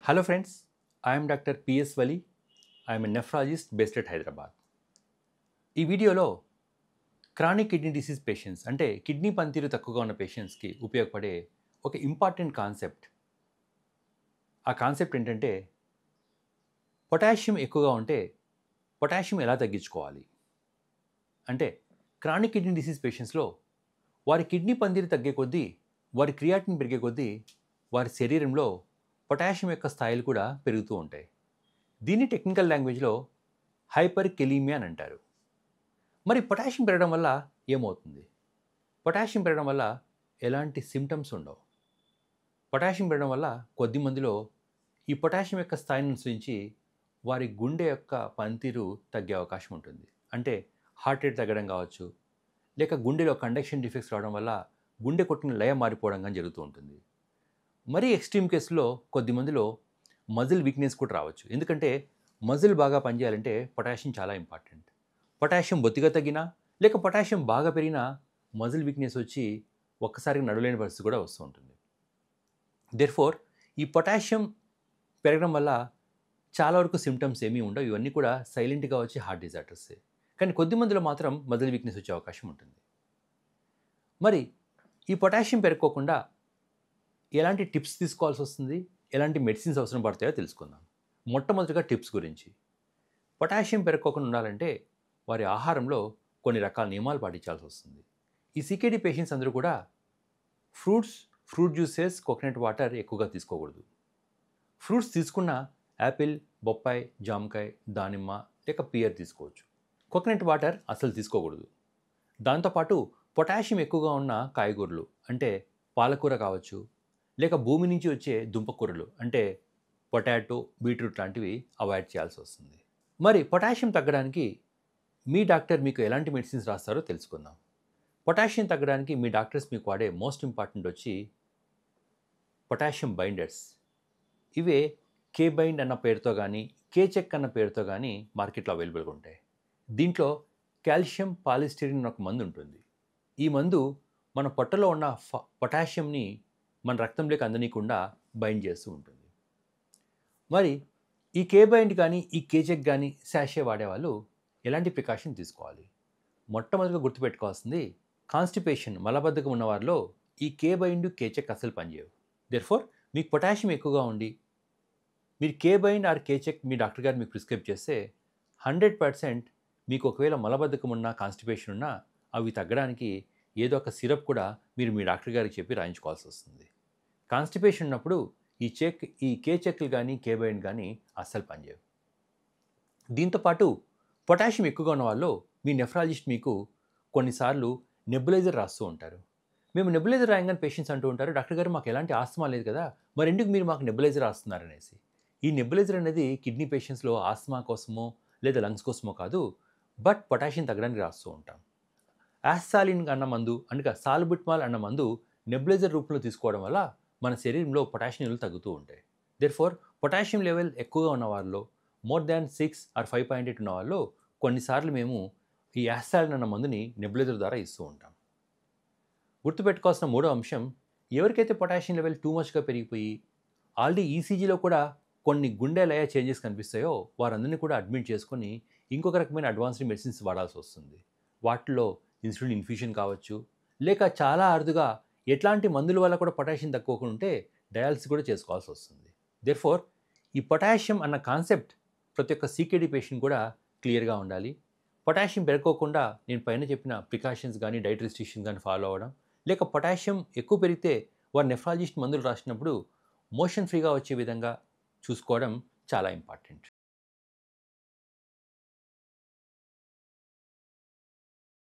Hello friends, I am Dr. P.S. Wali. I am a nephrologist based at Hyderabad. ఈ వీడియోలో chronic kidney disease patients అంటే kidney పనితీరు తక్కువగా ఉన్న పేషెంట్స్కి ఉపయోగపడే ఒక ఇంపార్టెంట్ కాన్సెప్ట్. ఆ కాన్సెప్ట్ ఏంటంటే పొటాషియం ఎక్కువగా ఉంటే పొటాషియం ఎలా తగ్గించుకోవాలి. అంటే క్రానిక్ కిడ్నీ డిసీజ్ పేషెంట్స్లో వారి కిడ్నీ పనితీరు తగ్గే కొద్దీ, వారి క్రియాటిన్ పెరిగే కొద్దీ వారి శరీరంలో పొటాషియం యొక్క స్థాయిలు కూడా పెరుగుతూ ఉంటాయి. దీన్ని టెక్నికల్ లాంగ్వేజ్లో హైపర్ కెలీమియా అని అంటారు. మరి పొటాషియం పెరగడం వల్ల ఏమవుతుంది? పొటాషియం పెరగడం వల్ల ఎలాంటి సిమ్టమ్స్ ఉండవు. పొటాషియం పెరగడం వల్ల కొద్ది మందిలో ఈ పొటాషియం యొక్క స్థాయిని అనుసరించి వారి గుండె యొక్క పనితీరు తగ్గే అవకాశం ఉంటుంది. అంటే హార్ట్ రేట్ తగ్గడం కావచ్చు, లేక గుండెలో కండక్షన్ డిఫెక్ట్స్ రావడం వల్ల గుండె కొట్టిన లయ మారిపోవడం కానీ జరుగుతూ ఉంటుంది. మరీ ఎక్స్ట్రీమ్ కేసులో కొద్ది మందిలో మజిల్ వీక్నెస్ కూడా రావచ్చు. ఎందుకంటే మజిల్ బాగా పనిచేయాలంటే పొటాషియం చాలా ఇంపార్టెంట్. పొటాషియం బొత్తిగా తగ్గినా లేక పొటాషియం బాగా పెరిగినా మజిల్ వీక్నెస్ వచ్చి ఒక్కసారిగా నడవలేని పరిస్థితి కూడా వస్తూ ఉంటుంది. దెర్ఫోర్ ఈ పొటాషియం పెరగడం వల్ల చాలా వరకు సిమ్టమ్స్ ఏమీ ఉండవు. ఇవన్నీ కూడా సైలెంట్గా వచ్చి హార్ట్ డిజార్డర్సే. కానీ కొద్ది మందిలో మాత్రం మజిల్ వీక్నెస్ వచ్చే అవకాశం ఉంటుంది. మరి ఈ పొటాషియం పెరగకోకుండా ఎలాంటి టిప్స్ తీసుకోవాల్సి వస్తుంది, ఎలాంటి మెడిసిన్స్ అవసరం పడతాయో తెలుసుకుందాం. మొట్టమొదటిగా టిప్స్ గురించి. పొటాషియం పెరగకోకుండా ఉండాలంటే వారి ఆహారంలో కొన్ని రకాల నియమాలు పాటించాల్సి వస్తుంది. ఈ సికేడి పేషెంట్స్ అందరూ కూడా fruits, fruit juices, coconut water ఎక్కువగా తీసుకోకూడదు. ఫ్రూట్స్ తీసుకున్న యాపిల్, బొప్పాయి, జామకాయ, దానిమ్మ లేక పియర్ తీసుకోవచ్చు. కోకోనట్ వాటర్ అసలు తీసుకోకూడదు. దాంతోపాటు పొటాషియం ఎక్కువగా ఉన్న కాయగూరలు అంటే పాలకూర కావచ్చు, లేక భూమి నుంచి వచ్చే దుంపకూరలు అంటే పొటాటో, బీట్రూట్ లాంటివి అవాయిడ్ చేయాల్సి వస్తుంది. మరి పొటాషియం తగ్గడానికి మీ డాక్టర్ మీకు ఎలాంటి మెడిసిన్స్ రాస్తారో తెలుసుకుందాం. పొటాషియం తగ్గడానికి మీ డాక్టర్స్ మీకు వాడే మోస్ట్ ఇంపార్టెంట్ వచ్చి పొటాషియం బైండర్స్. ఇవే కే బైండ్ అన్న పేరుతో కానీ, కే చెక్ అన్న పేరుతో కానీ మార్కెట్లో అవైలబుల్గా ఉంటాయి. దీంట్లో కాల్షియం పాలిస్టిరిన్ అనే ఒక మందు ఉంటుంది. ఈ మందు మన పొట్టలో ఉన్న పొటాషియంని మన రక్తంలోకి అందనీయకుండా బైండ్ చేస్తూ ఉంటుంది. మరి ఈ కే బైండ్ కానీ, ఈ కే చెక్ కానీ శాషే వాడేవాళ్ళు ఎలాంటి ప్రికాషన్ తీసుకోవాలి? మొట్టమొదటిగా గుర్తుపెట్టుకోవాల్సింది కాన్స్టిపేషన్, మలబద్ధకం ఉన్న వారిలో ఈ కే బైండ్, కే చెక్ అసలు పనిచేయవు. దెర్ఫోర్ మీకు పొటాషియం ఎక్కువగా ఉండి మీరు కే బైండ్ ఆర్ కే చెక్ మీ డాక్టర్ గారు మీకు ప్రిస్క్రైబ్ చేస్తే 100% మీకు ఒకవేళ మలబద్ధకం ఉన్నా, కాన్స్టిపేషన్ ఉన్నా అవి తగ్గడానికి ఏదో ఒక సిరప్ కూడా మీరు మీ డాక్టర్ గారికి చెప్పి రాయించుకోవాల్సి వస్తుంది. కాన్స్టిపేషన్ ఉన్నప్పుడు ఈ కే చెక్లు కానీ, కే బైండ్ కానీ అస్సలు పనిచేయవు. దీంతోపాటు పొటాషియం ఎక్కువగా ఉన్న వాళ్ళు మీ నెఫ్రాలజిస్ట్ మీకు కొన్నిసార్లు నెబులైజర్ రాస్తూ ఉంటారు. మేము నెబులైజర్ రాయంగానే పేషెంట్స్ అంటూ ఉంటారు, డాక్టర్ గారు మాకు ఎలాంటి ఆస్తమా లేదు కదా, మరి ఎందుకు మీరు మాకు నెబులైజర్ రాస్తున్నారనేసి. ఈ నెబులైజర్ అనేది కిడ్నీ పేషెంట్స్లో ఆస్తమా కోసమో లేదా లంగ్స్ కోసమో కాదు, బట్ పొటాషియం తగ్గడానికి రాస్తూ ఉంటాం. యాస్సాలిన్ అన్న మందు అంటే సాల్బుటమాల్ అన్న మందు నెబులైజర్ రూపంలో తీసుకోవడం వల్ల మన శరీరంలో పొటాషియం లెవెల్ తగ్గుతూ ఉంటాయి. దెర్ఫోర్ పొటాషియం లెవెల్ ఎక్కువగా ఉన్న వారిలో మోర్ దాన్ 6 ఆర్ 5.8 ఉన్న వాళ్ళు కొన్నిసార్లు మేము ఈ యాస్సాలిన్ అన్న మందుని నెబులైజర్ ద్వారా ఇస్తూ ఉంటాం. గుర్తుపెట్టుకోవాల్సిన మూడో అంశం, ఎవరికైతే పొటాషియం లెవెల్ టూ మచ్గా పెరిగిపోయి ఆల్రెడీ ఈసీజీలో కూడా కొన్ని గుండె లయ చేంజెస్ కనిపిస్తాయో వారందరినీ కూడా అడ్మిట్ చేసుకొని ఇంకొక రకమైన అడ్వాన్స్డ్ మెడిసిన్స్ వాడాల్సి వస్తుంది. వాటిలో ఇన్సులిన్ ఇన్ఫ్యూషన్ కావచ్చు, లేక చాలా అరుదుగా ఎట్లాంటి మందుల వల్ల కూడా పొటాషియం తక్కువకుండా ఉంటే డయాలసిస్ కూడా చేసుకోవాల్సి వస్తుంది. దెర్ఫోర్ ఈ పొటాషియం అన్న కాన్సెప్ట్ ప్రతి ఒక్క సీకేడీ పేషెంట్ కూడా క్లియర్గా ఉండాలి. పొటాషియం పెరగకోకుండా నేను పైన చెప్పిన ప్రికాషన్స్ కానీ, డైట్ రెస్ట్రిక్షన్ కానీ ఫాలో అవ్వడం, లేక పొటాషియం ఎక్కువ పెరిగితే వారు నెఫ్రాలజిస్ట్ మందులు రాసినప్పుడు మోషన్ ఫ్రీగా వచ్చే విధంగా చూసుకోవడం చాలా ఇంపార్టెంట్.